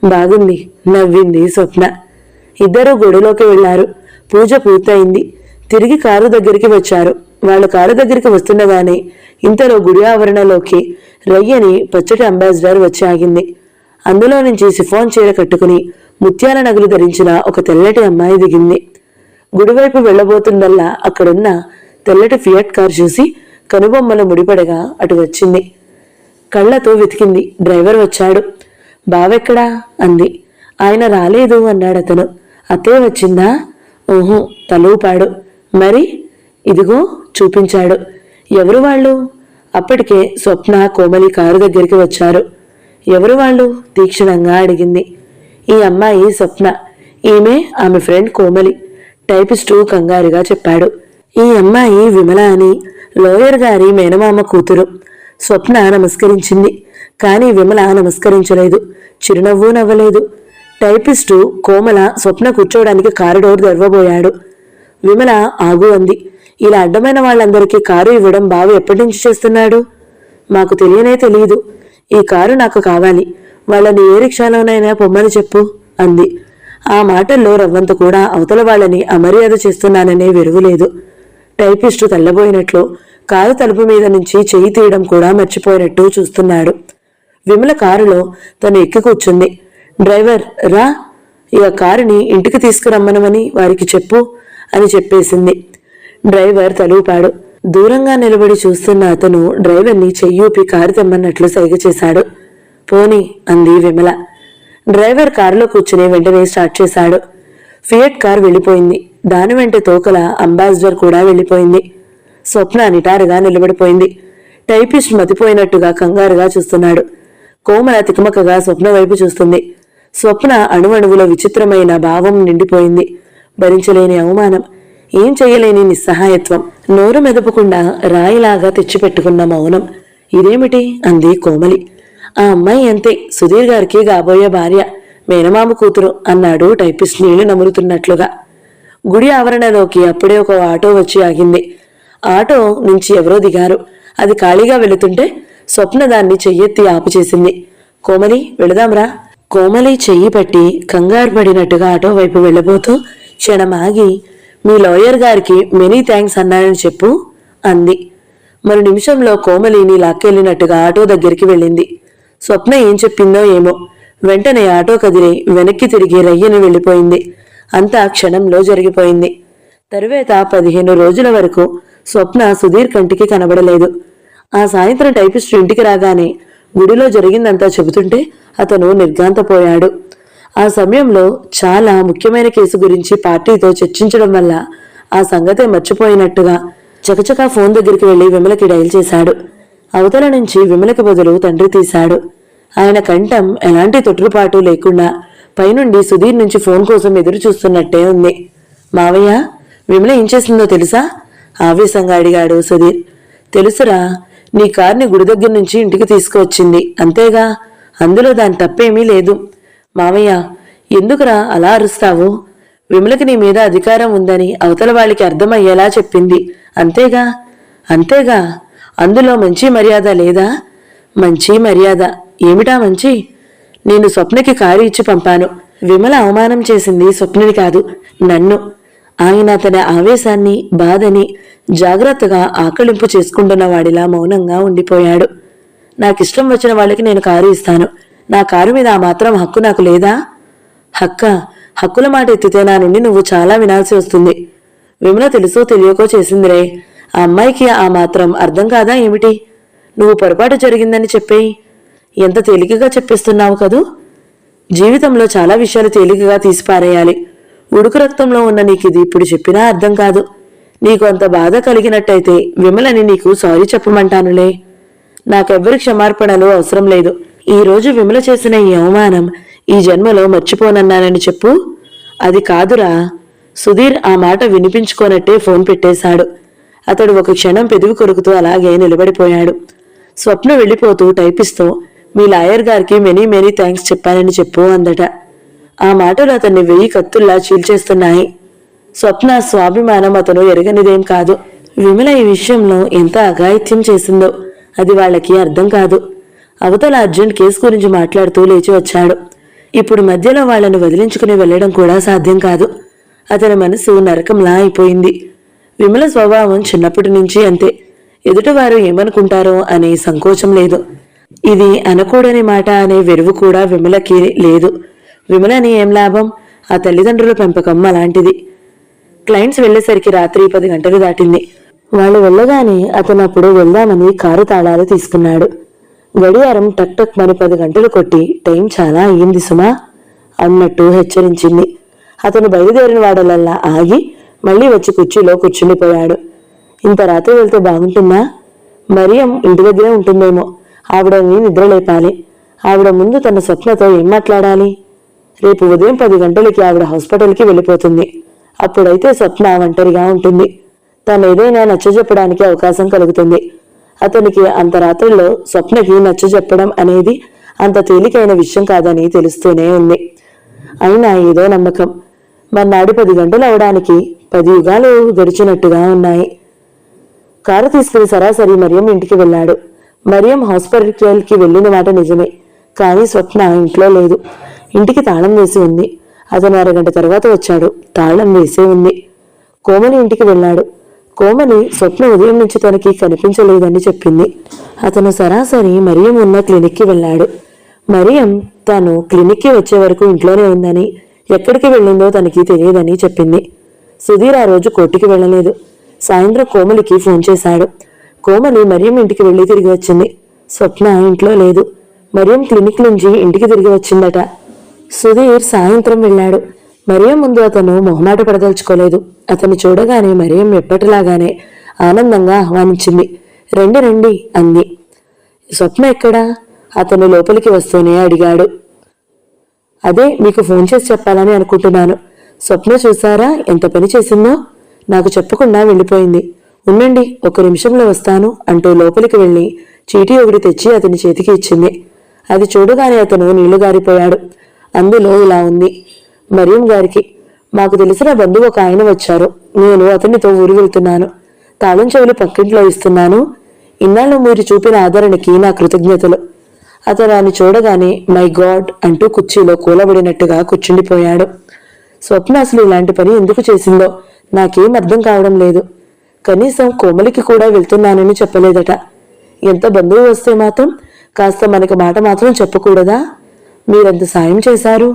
Speaker 1: బాగుంది, నవ్వింది స్వప్న. ఇద్దరూ గుడిలోకి వెళ్లారు. పూజ పూర్తయింది. తిరిగి కారు దగ్గరికి వచ్చారు. వాళ్ళు కారు దగ్గరికి వస్తుండగానే ఇంతలో గుడి ఆవరణలోకి రయ్యని పచ్చటి అంబాసిడర్ వచ్చి ఆగింది. అందులో నుంచి సిఫాన్ చీర కట్టుకుని ముత్యాల నగలు ధరించిన ఒక తెల్లటి అమ్మాయి దిగింది. గుడివైపు వెళ్లబోతుందల్లా అక్కడున్న తెల్లటి ఫియట్ కార్ చూసి కనుబొమ్మలు ముడిపడగా అటు వచ్చింది. కళ్లతో వెతికింది. డ్రైవర్ వచ్చాడు. బావెక్కడా అంది. ఆయన రాలేదు అన్నాడతను. అత్తే వచ్చిందా? ఓహో, తలూపాడు. మరి ఇదిగో చూపించాడు. ఎవరు వాళ్ళు? అప్పటికే స్వప్న, కోమలి కారు దగ్గరికి వచ్చారు. ఎవరు వాళ్ళు? తీక్షణంగా అడిగింది. ఈ అమ్మాయి స్వప్న, ఈమె ఆమె ఫ్రెండ్ కోమలి. టైపిస్టు కంగారుగా చెప్పాడు. ఈ అమ్మాయి విమల అని, లాయర్ గారి మేనమామ కూతురు. స్వప్న నమస్కరించింది. కానీ విమల నమస్కరించలేదు. చిరునవ్వు నవ్వలేదు. టైపిస్టు కోమల స్వప్న కూర్చోవడానికి కారు డోర్ తెరవబోయాడు. విమల ఆగు అంది. ఇలా అడ్డమైన వాళ్ళందరికీ కారు ఇవ్వడం బావ ఎప్పటి నుంచి చేస్తున్నాడు? మాకు తెలియదు. ఈ కారు నాకు కావాలి. వాళ్ళని ఏ రిక్షాలోనైనా పొమ్మని చెప్పు అంది. ఆ మాటల్లో రవ్వంత కూడా అవతల వాళ్ళని అమర్యాద చేస్తున్నాననే వెరువులేదు. టైపిస్టు తెల్లబోయినట్లు కారు తలుపు మీద నుంచి చెయ్యి తీయడం కూడా మర్చిపోయినట్టు చూస్తున్నాడు. విమల కారులో తను ఎక్కి కూర్చుంది. డ్రైవర్ రా, ఇక కారుని ఇంటికి తీసుకురమ్మనమని వారికి చెప్పు అని చెప్పేసింది. డ్రైవర్ తలూపాడు. దూరంగా నిలబడి చూస్తున్న అతను డ్రైవర్ని చెయ్యూపి కారు తెమ్మన్నట్లు సైగ చేశాడు. పోనీ అంది విమల. డ్రైవర్ కారులో కూర్చుని వెంటనే స్టార్ట్ చేశాడు. ఫియట్ కార్ వెళ్ళిపోయింది. దాని వెంట తోకల అంబాసిడర్ కూడా వెళ్ళిపోయింది. స్వప్న నిటారుగా నిలబడిపోయింది. టైపిస్ట్ మతిపోయినట్టుగా కంగారుగా చూస్తున్నాడు. కోమల తికమకగా స్వప్న వైపు చూస్తుంది. స్వప్న అణువణువులో విచిత్రమైన భావం నిండిపోయింది. భరించలేని అవమానం, ఏం చెయ్యలేని నిస్సహాయత్వం, నోరు మెదపకుండా రాయిలాగా తెచ్చిపెట్టుకున్న మౌనం. ఇదేమిటి అంది కోమలి. ఆ అమ్మాయి అంతే, సుధీర్ గారికి కాబోయే భార్య, మేనమామ కూతురు అన్నాడు టైపిస్ట్ నీళ్లు నములుతున్నట్లుగా. గుడి ఆవరణలోకి అప్పుడే ఒక ఆటో వచ్చి ఆగింది. ఆటో నుంచి ఎవరో దిగారు. అది ఖాళీగా వెళుతుంటే స్వప్న దాన్ని చెయ్యెత్తి ఆపు చేసింది. కోమలి వెళదాంరా. కోమలి చెయ్యి పట్టి కంగారు పడినట్టుగా ఆటో వైపు వెళ్ళబోతూ క్షణమాగి, మీ లాయర్ గారికి మెనీ థ్యాంక్స్ అన్నానని చెప్పు అంది. మరు నిమిషంలో కోమలిని లాక్కెళ్ళినట్టుగా ఆటో దగ్గరికి వెళ్ళింది. స్వప్న ఏం చెప్పిందో ఏమో, వెంటనే ఆటో కదిలి వెనక్కి తిరిగి రయ్యని వెళ్ళిపోయింది. అంతా క్షణంలో జరిగిపోయింది. తరువాత 15 రోజుల వరకు స్వప్న సుధీర్ కంటికి కనబడలేదు. ఆ సాయంత్రం టైపిస్ట్ ఇంటికి రాగానే గుడిలో జరిగిందంతా చెబుతుంటే అతను నిర్ఘాంతపోయాడు. ఆ సమయంలో చాలా ముఖ్యమైన కేసు గురించి పార్టీతో చర్చించడం వల్ల ఆ సంగతే మర్చిపోయినట్టుగా చకచకా ఫోన్ దగ్గరికి వెళ్లి విమలకి డైల్ చేశాడు. అవతల నుంచి విమలకి బదులు తండ్రి తీశాడు. ఆయన కంఠం ఎలాంటి తొట్టుపాటు లేకుండా పైనుండి సుధీర్ నుంచి ఫోన్ కోసం ఎదురు చూస్తున్నట్టే ఉంది. మావయ్య, విమల ఏం చేసిందో తెలుసా? ఆవేశంగా అడిగాడు సుధీర్. తెలుసురా, నీ కార్ని గుడి దగ్గర నుంచి ఇంటికి తీసుకువచ్చింది, అంతేగా. అందులో దాని తప్పేమీ లేదు. మావయ్య, ఎందుకురా అలా అరుస్తావు? విమలకి నీ మీద అధికారం ఉందని అవతల వాళ్ళకి అర్థమయ్యేలా చెప్పింది, అంతేగా. అంతేగా, అందులో మంచి మర్యాద లేదా? మంచి మర్యాద ఏమిటా మంచి? నేను స్వప్నకి కారు ఇచ్చి పంపాను. విమల అవమానం చేసింది స్వప్నని కాదు, నన్ను. ఆయన తన ఆవేశాన్ని, బాధని జాగ్రత్తగా ఆకళింపు చేసుకుంటున్న వాడిలా మౌనంగా ఉండిపోయాడు. నాకిష్టం వచ్చిన వాళ్ళకి నేను కారు ఇస్తాను. నా కారు మీద ఆ మాత్రం హక్కు నాకు లేదా? హక్కుల మాట ఎత్తితే నా నుండి నువ్వు చాలా వినాల్సి వస్తుంది. విమల తెలుసో తెలియకో చేసిందిరే. ఆ అమ్మాయికి ఆ మాత్రం అర్థం కాదా ఏమిటి? నువ్వు పొరపాటు జరిగిందని చెప్పేయి. ఎంత తేలికగా చెప్పిస్తున్నావు కదూ. జీవితంలో చాలా విషయాలు తేలికగా తీసిపారేయాలి. ఉడుకు రక్తంలో ఉన్న నీకు ఇది ఇప్పుడు చెప్పినా అర్థం కాదు. నీకు అంత బాధ కలిగినట్టయితే విమలని నీకు సారీ చెప్పమంటానులే. నాకెవ్వరి క్షమార్పణలు అవసరం లేదు. ఈ రోజు విమల చేసిన ఈ అవమానం ఈ జన్మలో మర్చిపోనన్నానని చెప్పు. అది కాదురా. సుధీర్ ఆ మాట వినిపించుకోనట్టే ఫోన్ పెట్టేశాడు. అతడు ఒక క్షణం పెదవి కొరుకుతూ అలాగే నిలబడిపోయాడు. స్వప్న వెళ్ళిపోతూ టైపిస్తో, మీ లాయర్ గారికి మెనీ థ్యాంక్స్ చెప్పానని చెప్పు అందట. ఆ మాటలు అతన్ని 1000 కత్తుల్లా చీల్చేస్తున్నాయి. స్వప్న స్వాభిమానం అతను ఎరగనిదేం కాదు. విమల ఈ విషయంలో ఎంత అఘాయిత్యం చేసిందో అది వాళ్ళకి అర్థం కాదు. అవతల అర్జెంట్ కేసు గురించి మాట్లాడుతూ లేచి వచ్చాడు. ఇప్పుడు మధ్యలో వాళ్లను వదిలించుకుని వెళ్లడం కూడా సాధ్యం కాదు. అతని మనసు నరకంలా అయిపోయింది. విమల స్వభావం చిన్నప్పటి నుంచి అంతే. ఎదుటివారు ఏమనుకుంటారో అనే సంకోచం లేదు. ఇది అనకూడని మాట అనే వెరువు కూడా విమలకి లేదు. విమలని ఏం లాభం? ఆ తల్లిదండ్రుల పెంపకం అలాంటిది. క్లయింట్స్ వెళ్లేసరికి రాత్రి 10 గంటలు దాటింది. వాళ్ళు వెళ్ళగానే అతను అప్పుడు వెళ్దామని కారు తాళాలు తీసుకున్నాడు. గడియారం టక్ టక్ మరి 10 గంటలు కొట్టి, టైం చాలా అయ్యింది సుమా అన్నట్టు హెచ్చరించింది. అతను బయలుదేరిన వాడలల్లా ఆగి మళ్లీ వచ్చి కుర్చీలో కూర్చుండిపోయాడు. ఇంత రాత్రి వెళ్తే బాగుంటుందా? మరియం ఇంటి దగ్గరే ఉంటుందేమో. ఆవిడని నిద్రలేపాలి. ఆవిడ ముందు తన స్వప్నతో ఏం మాట్లాడాలి? రేపు ఉదయం 10 గంటలకి ఆవిడ హాస్పిటల్కి వెళ్ళిపోతుంది. అప్పుడైతే స్వప్న ఒంటరిగా ఉంటుంది. తను ఏదైనా నచ్చజెప్పడానికి అవకాశం కలుగుతుంది. అతనికి అంత రాత్రిలో స్వప్నకి నచ్చజెప్పడం అనేది అంత తేలికైన విషయం కాదని తెలుస్తూనే ఉంది. అయినా ఏదో నమ్మకం. మర్నాడు 10 గంటలు అవడానికి 10 యుగాలు గడిచినట్టుగా ఉన్నాయి. కారు తీసుకుని సరాసరి మరియం ఇంటికి వెళ్ళాడు. మరియం హాస్పిటల్కి వెళ్ళిన మాట నిజమే, కానీ స్వప్న ఇంట్లో లేదు. ఇంటికి తాళం వేసి ఉంది. అతను అరగంట తర్వాత వచ్చాడు. తాళం వేసే ఉంది. కోమలి ఇంటికి వెళ్ళాడు. కోమలి స్వప్న ఉదయం నుంచి తనకి కనిపించలేదని చెప్పింది. అతను సరాసరి మరియం ఉన్న క్లినిక్కి వెళ్ళాడు. మరియం తాను క్లినిక్కి వచ్చే వరకు ఇంట్లోనే ఉందని, ఎక్కడికి వెళ్ళిందో తనకి తెలియదని చెప్పింది. సుధీర్ ఆ రోజు కోర్టుకి వెళ్ళలేదు. సాయంత్రం కోమలికి ఫోన్ చేశాడు. కోమలి మరియం ఇంటికి వెళ్ళి తిరిగి వచ్చింది. స్వప్న ఇంట్లో లేదు. మరియం క్లినిక్ నుంచి ఇంటికి తిరిగి వచ్చిందట. సుధీర్ సాయంత్రం వెళ్ళాడు. మరియం ముందు అతను మొహమాట పడదలుచుకోలేదు. అతను చూడగానే మరియం ఎప్పటిలాగానే ఆనందంగా ఆహ్వానించింది. రండి రండి అంది. స్వప్న ఎక్కడా? అతను లోపలికి వస్తూనే అడిగాడు. అదే మీకు ఫోన్ చేసి చెప్పాలని అనుకుంటున్నాను. స్వప్న చూసారా ఎంత పని చేసిందో? నాకు చెప్పకుండా వెళ్ళిపోయింది. ఉండండి, 1 నిమిషంలో వస్తాను అంటూ లోపలికి వెళ్ళి చీటీ ఒకటి తెచ్చి అతని చేతికి ఇచ్చింది. అది చూడగానే అతను నీళ్లు గారిపోయాడు. అందులో ఇలా ఉంది. మరియం గారికి మాకు తెలిసిన బంధువు ఒక ఆయన వచ్చారు. నేను అతనితో ఊరు వెళ్తున్నాను. తాళం చెవులు పక్కింట్లో ఇస్తున్నాను. ఇన్నాళ్ళు మీరు చూపిన ఆదరణకి నా కృతజ్ఞతలు. అతను అని చూడగానే మై గాడ్ అంటూ కుర్చీలో కూలబడినట్టుగా కూర్చుండిపోయాడు. స్వప్న అసలు ఇలాంటి పని ఎందుకు చేసిందో నాకేం అర్థం కావడం లేదు. కనీసం కోమలికి కూడా వెళ్తున్నానని చెప్పలేదట. ఎంత బంధువు వస్తే మాత్రం కాస్త మనకి మాట మాత్రం చెప్పకూడదా? మీరెంత సాయం చేశారు.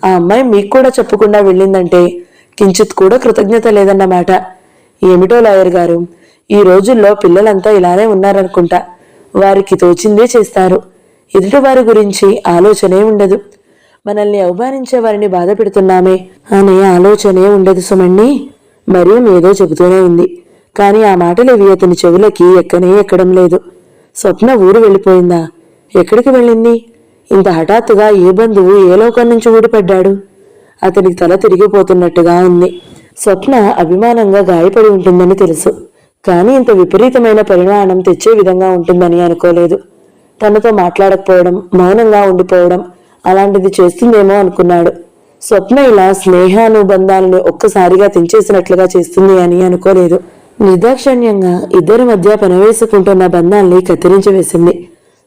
Speaker 1: ఆ అమ్మాయి మీకు కూడా చెప్పకుండా వెళ్ళిందంటే కించిత్ కూడా కృతజ్ఞత లేదన్నమాట. ఏమిటో లాయర్ గారు, ఈ రోజుల్లో పిల్లలంతా ఇలానే ఉన్నారనుకుంటా. వారికి తోచిందే చేస్తారు. ఎదుటి వారి గురించి ఆలోచనే ఉండదు. మనల్ని అవమానించే వారిని బాధ పెడుతున్నామే అనే ఆలోచనే ఉండదు సుమణ్ణి. మరియం ఏదో చెబుతూనే ఉంది. కానీ ఆ మాటలేవి అతని చెవులకి ఎక్కడం లేదు. స్వప్న ఊరు వెళ్ళిపోయిందా? ఎక్కడికి వెళ్ళింది? ఇంత హఠాత్తుగా ఏ బంధువు ఏ లోకం నుంచి ఊడిపడ్డాడు? అతనికి తల తిరిగిపోతున్నట్టుగా ఉంది. స్వప్న అభిమానంగా గాయపడి ఉంటుందని తెలుసు. కానీ ఇంత విపరీతమైన పరిణామం తెచ్చే విధంగా ఉంటుందని అనుకోలేదు. తనతో మాట్లాడకపోవడం, మౌనంగా ఉండిపోవడం అలాంటిది చేస్తుందేమో అనుకున్నాడు. స్వప్న ఇలా స్నేహానుబంధాలను ఒక్కసారిగా తెంచేసినట్లుగా చేస్తుంది అని అనుకోలేదు. నిర్దాక్షణ్యంగా ఇద్దరి మధ్య పెనవేసుకుంటున్న బంధాల్ని కత్తిరించి వేసింది.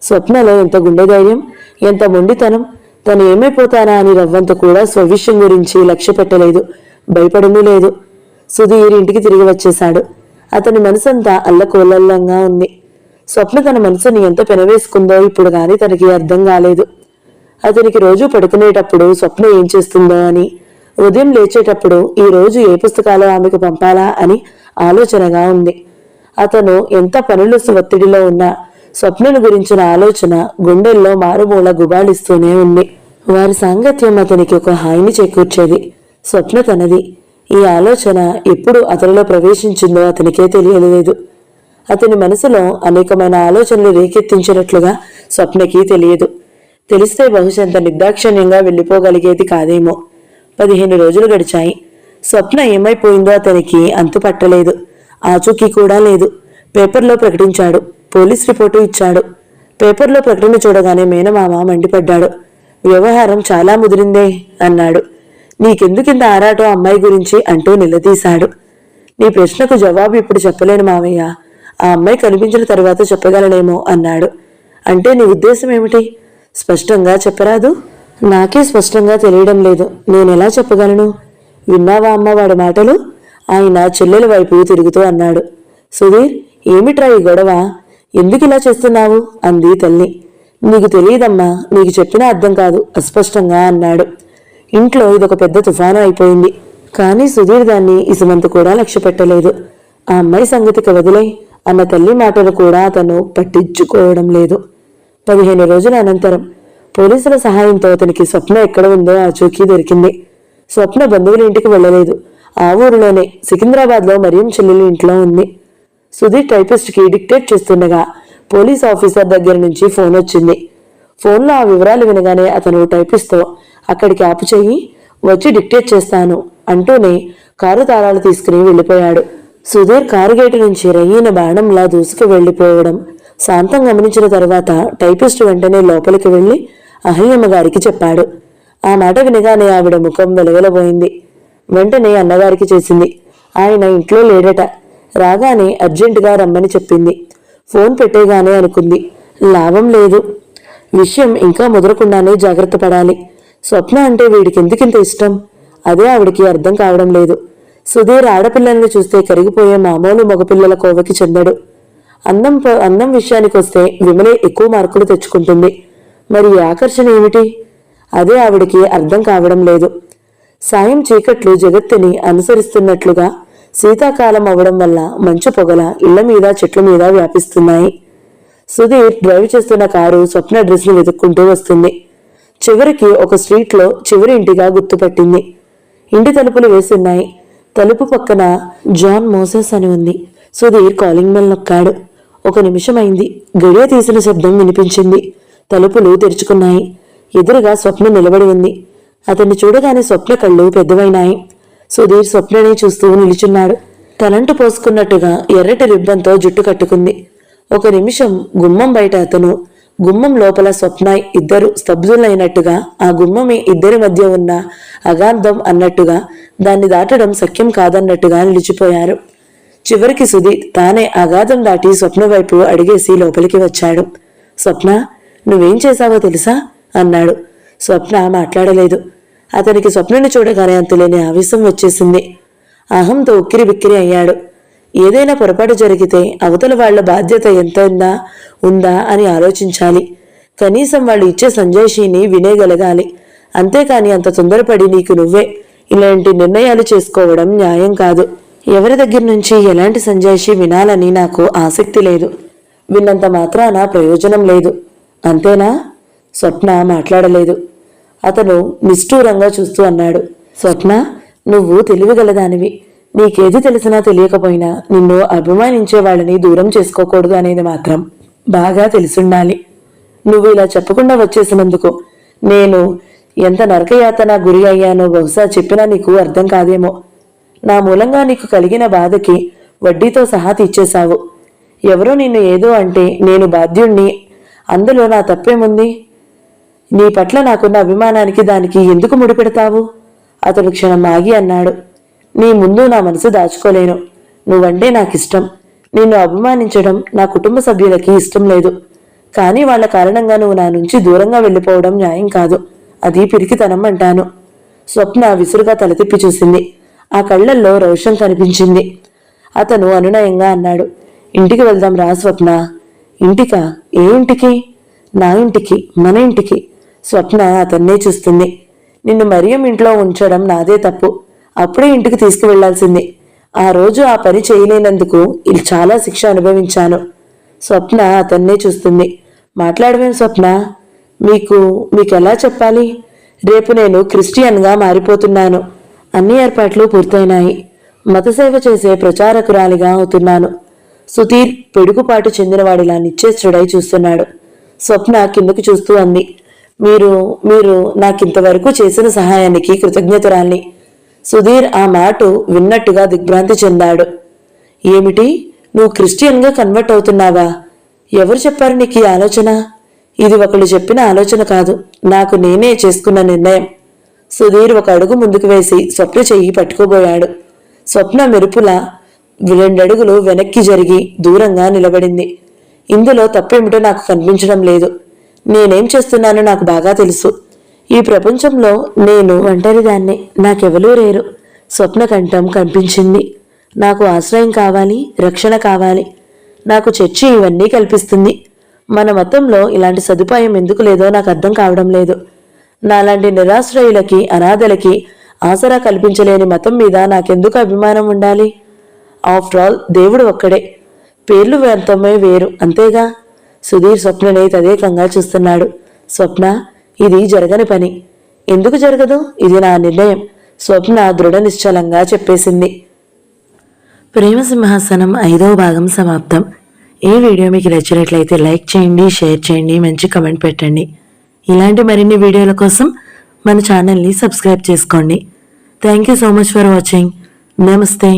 Speaker 1: స్వప్నలో ఎంత గుండె ధైర్యం, ఎంత మొండితనం! తను ఏమైపోతానా అని రవ్వంత కూడా స్వవిషయం గురించి లక్ష్య పెట్టలేదు. భయపడింది లేదు. సుధీర్ ఇంటికి తిరిగి వచ్చేశాడు. అతని మనసంతా అల్లకోల్లంగా ఉంది. స్వప్న తన మనసుని ఎంత పెనవేసుకుందో ఇప్పుడు గాని తనకి అర్థం కాలేదు. అతనికి రోజు పడుకునేటప్పుడు స్వప్న ఏం చేస్తుందో అని, ఉదయం లేచేటప్పుడు ఈ రోజు ఏ పుస్తకాలు ఆమెకు పంపాలా అని ఆలోచనగా ఉంది. అతను ఎంత పనుల ఒత్తిడిలో ఉన్నా స్వప్నను గురించిన ఆలోచన గుండెల్లో మారుమూల గుబాళిస్తూనే ఉంది. వారి సాంగత్యం అతనికి ఒక హాయిని చేకూర్చేది. స్వప్న తనది. ఈ ఆలోచన ఎప్పుడు అతనిలో ప్రవేశించిందో అతనికే తెలియలేదు. అతని మనసులో అనేకమైన ఆలోచనలు రేకెత్తించినట్లుగా స్వప్నకి తెలియదు. తెలిస్తే బహుశంత నిర్దాక్షణ్యంగా వెళ్ళిపోగలిగేది కాదేమో. 15 రోజులు గడిచాయి. స్వప్న ఏమైపోయిందో అతనికి అంతుపట్టలేదు. ఆచూకీ కూడా లేదు. పేపర్లో ప్రకటించాడు. పోలీస్ రిపోర్టు ఇచ్చాడు. పేపర్లో ప్రకటన చూడగానే మేనమామ మండిపడ్డాడు. వ్యవహారం చాలా ముదిరిందే అన్నాడు. నీకెందుకింత ఆరాటం అమ్మాయి గురించి అంటూ నిలదీశాడు. నీ ప్రశ్నకు జవాబు ఇప్పుడు చెప్పలేను మావయ్య. ఆ అమ్మాయి కనిపించిన తర్వాత చెప్పగలనేమో అన్నాడు. అంటే నీ ఉద్దేశం ఏమిటి? స్పష్టంగా చెప్పరాదు? నాకే స్పష్టంగా తెలియడం లేదు. నేనెలా చెప్పగలను? విన్నావా అమ్మ వాడి మాటలు? ఆయన చెల్లెల వైపు తిరుగుతూ అన్నాడు. సుధీర్, ఏమిట్రా ఈ గొడవ? ఎందుకు ఇలా చేస్తున్నావు అంది తల్లి. నీకు తెలియదమ్మా, నీకు చెప్పినా అర్థం కాదు అస్పష్టంగా అన్నాడు. ఇంట్లో ఇదొక పెద్ద తుఫాను అయిపోయింది. కానీ సుధీర్ దాన్ని ఇసుమంత కూడా లక్ష్య పెట్టలేదు. ఆ అమ్మాయి సంగతికి వదిలే అన్న తల్లి మాటలు కూడా అతను పట్టించుకోవడం లేదు. 15 రోజుల అనంతరం పోలీసుల సహాయంతో అతనికి స్వప్న ఎక్కడ ఉందో ఆచూకీ దొరికింది. స్వప్న బంధువుల ఇంటికి వెళ్ళలేదు. ఆ ఊరిలోనే సికింద్రాబాద్లో మరియం చెల్లెలు ఇంట్లో ఉంది. సుధీర్ టైపిస్ట్కి డిక్టేట్ చేస్తుండగా పోలీస్ ఆఫీసర్ దగ్గర నుంచి ఫోన్ వచ్చింది. ఫోన్లో ఆ వివరాలు వినగానే అతను టైపిస్ట్తో అక్కడికి ఆపు చెయ్యి, వచ్చి డిక్టేట్ చేస్తాను అంటూనే కారు తాళాలు తీసుకుని వెళ్ళిపోయాడు. సుధీర్ కారు గేటు నుంచి రయ్యిన బాణంలా దూసుకు వెళ్లిపోవడం శాంతం గమనించిన తర్వాత టైపిస్ట్ వెంటనే లోపలికి వెళ్లి అహల్యమ్మ గారికి చెప్పాడు. ఆ మాట వినగానే ఆవిడ ముఖం వెలవెలబోయింది. వెంటనే అన్నగారికి చేసింది. ఆయన ఇంట్లో లేడట. రాగానే అర్జెంటుగా రమ్మని చెప్పింది. ఫోన్ పెట్టేగానే అనుకుంది, లాభం లేదు. విషయం ఇంకా ముదరకుండానే జాగ్రత్త పడాలి. స్వప్న అంటే వీడికి ఎందుకింత ఇష్టం? అదే ఆవిడికి అర్థం కావడం లేదు. సుధీర్ ఆడపిల్లల్ని చూస్తే కరిగిపోయే మామూలు మగపిల్లల కోవకి చెందడు. అందం విషయానికి వస్తే విమలే ఎక్కువ మార్కులు తెచ్చుకుంటుంది. మరి ఈ ఆకర్షణ ఏమిటి? అదే ఆవిడికి అర్థం కావడం లేదు. సాయం చీకట్లు జగత్తుని అనుసరిస్తున్నట్లుగా శీతాకాలం అవడం వల్ల మంచు పొగల ఇళ్ల మీద చెట్ల మీద వ్యాపిస్తున్నాయి. సుధీర్ డ్రైవ్ చేస్తున్న కారు స్వప్న డ్రెస్ ని వెతుక్కుంటూ వస్తుంది. చివరికి ఒక స్ట్రీట్లో చివరి ఇంటిగా గుర్తుపట్టింది. ఇంటి తలుపులు వేసున్నాయి. తలుపు పక్కన జాన్ మోసెస్ అని ఉంది. సుధీర్ కాలింగ్ బెల్ నొక్కాడు. 1 నిమిషమైంది. గడియ తీసిన శబ్దం వినిపించింది. తలుపులు తెరుచుకున్నాయి. ఎదురుగా స్వప్న నిలబడి ఉంది. అతన్ని చూడగానే స్వప్న కళ్ళు పెద్దవైనాయి. సుధీర్ స్వప్ననే చూస్తూ నిలుచున్నాడు. తలంటు పోసుకున్నట్టుగా ఎర్రటి రిబ్బన్తో జుట్టు కట్టుకుంది. 1 నిమిషం గుమ్మం బయట అతను, గుమ్మం లోపల స్వప్న ఇద్దరు స్తబ్దులైనట్టుగా, ఆ గుమ్మమే ఇద్దరి మధ్య ఉన్న అగాధం అన్నట్టుగా, దాన్ని దాటడం సఖ్యం కాదన్నట్టుగా నిలిచిపోయారు. చివరికి సుధీర్ తానే అగాధం దాటి స్వప్న వైపు అడిగేసి లోపలికి వచ్చాడు. స్వప్న, నువ్వేం చేశావో తెలుసా అన్నాడు. స్వప్న మాట్లాడలేదు. అతనికి స్వప్నని చూడగానే అంతులేని ఆవేశం వచ్చేసింది. అహంతో ఉక్కిరి బిక్కిరి అయ్యాడు. ఏదైనా పొరపాటు జరిగితే అవతల వాళ్ల బాధ్యత ఎంత ఉందా అని ఆలోచించాలి. కనీసం వాళ్ళు ఇచ్చే సంజాయిషీని వినేగలగాలి. అంతేకాని అంత తొందరపడి నీకు నువ్వే ఇలాంటి నిర్ణయాలు చేసుకోవడం న్యాయం కాదు. ఎవరి దగ్గర నుంచి ఎలాంటి సంజాయిషీ వినాలని నాకు ఆసక్తి లేదు. విన్నంత మాత్రాన ప్రయోజనం లేదు. అంతేనా? స్వప్న మాట్లాడలేదు. అతను నిష్ఠూరంగా చూస్తూ అన్నాడు. స్వప్న, నువ్వు తెలివిగలదానివి. నీకేది తెలిసినా తెలియకపోయినా నిన్ను అభిమానించే వాళ్ళని దూరం చేసుకోకూడదు అనేది మాత్రం బాగా తెలిసుండాలి. నువ్వు ఇలా చెప్పకుండా వచ్చేసినందుకు నేను ఎంత నరకయాతన గురి అయ్యానో బహుశా చెప్పినా నీకు అర్థం కాదేమో. నా మూలంగా నీకు కలిగిన బాధకి వడ్డీతో సహా తీర్చేశావు. ఎవరో నిన్ను ఏదో అంటే నేను బాధ్యుణ్ణి. అందులో నా తప్పేముంది? నీ పట్ల నాకున్న అభిమానానికి దానికి ఎందుకు ముడిపెడతావు? అతడు క్షణం ఆగి అన్నాడు. నీ ముందు నా మనసు దాచుకోలేను. నువ్వంటే నాకిష్టం. నిన్ను అభిమానించడం నా కుటుంబ సభ్యులకి ఇష్టం లేదు. కానీ వాళ్ల కారణంగా నువ్వు నా నుంచి దూరంగా వెళ్ళిపోవడం న్యాయం కాదు. అది పిరికితనం అంటాను. స్వప్న విసురుగా తల తిప్పి చూసింది. ఆ కళ్లల్లో రోషం కనిపించింది. అతను అనునయంగా అన్నాడు. ఇంటికి వెళ్దాం రా స్వప్న. ఇంటికా? ఏ ఇంటికి? నా ఇంటికి, మన ఇంటికి. స్వప్న అతన్నే చూస్తుంది. నిన్ను మరియం ఇంట్లో ఉంచడం నాదే తప్పు. అప్పుడే ఇంటికి తీసుకువెళ్లాల్సింది. ఆ రోజు ఆ పని చేయలేనందుకు చాలా శిక్ష అనుభవించాను. స్వప్న అతన్నే చూస్తుంది. మాట్లాడవేం స్వప్న? మీకెలా చెప్పాలి? రేపు నేను క్రిస్టియన్గా మారిపోతున్నాను. అన్ని ఏర్పాట్లు పూర్తయినాయి. మతసేవ చేసే ప్రచారకురాలిగా అవుతున్నాను. సుధీర్ పెడుగుపాటు చెందినవాడిలా నిశ్చేష్టుడై చూస్తున్నాడు. స్వప్న కిందకు చూస్తూ అంది. మీరు నాకింతవరకు చేసిన సహాయానికి కృతజ్ఞతురాల్ని. సుధీర్ ఆ మాట విన్నట్టుగా దిగ్భ్రాంతి చెందాడు. ఏమిటి? నువ్వు క్రిస్టియన్గా కన్వర్ట్ అవుతున్నావా? ఎవరు చెప్పారు నీకు ఈ ఆలోచన? ఇది ఒకళ్ళు చెప్పిన ఆలోచన కాదు, నాకు నేనే చేసుకున్న నిర్ణయం. సుధీర్ ఒక అడుగు ముందుకు వేసి స్వప్న చెయ్యి పట్టుకోబోయాడు. స్వప్న మెరుపులా 2 అడుగులు వెనక్కి జరిగి దూరంగా నిలబడింది. ఇందులో తప్పేమిటో నాకు కనిపించడం లేదు. నేనేం చేస్తున్నానో నాకు బాగా తెలుసు. ఈ ప్రపంచంలో నేను ఒంటరిదాన్నే. నాకెవరూ లేరు. స్వప్న కంఠం కనిపించింది. నాకు ఆశ్రయం కావాలి, రక్షణ కావాలి. నాకు చర్చి ఇవన్నీ కల్పిస్తుంది. మన మతంలో ఇలాంటి సదుపాయం ఎందుకు లేదో నాకు అర్థం కావడం లేదు. నాలాంటి నిరాశ్రయులకి, అనాథలకి ఆసరా కల్పించలేని మతం మీద నాకెందుకు అభిమానం ఉండాలి? ఆఫ్టర్ ఆల్ దేవుడు ఒక్కడే. పేర్లు వ్యంతమే వేరు, అంతేగా. సుధీర్ స్వప్నని తదేకంగా చూస్తున్నాడు. స్వప్న, ఇది జరగని పని. ఎందుకు జరగదు? ఇది నా నిర్ణయం. స్వప్న దృఢ నిశ్చలంగా చెప్పేసింది. ప్రేమ సింహాసనం 5వ భాగం సమాప్తం. ఈ వీడియో మీకు నచ్చినట్లయితే లైక్ చేయండి, షేర్ చేయండి, మంచి కమెంట్ పెట్టండి. ఇలాంటి మరిన్ని వీడియోల కోసం మన ఛానల్ని సబ్స్క్రైబ్ చేసుకోండి. Thank you so much for watching. నమస్తే.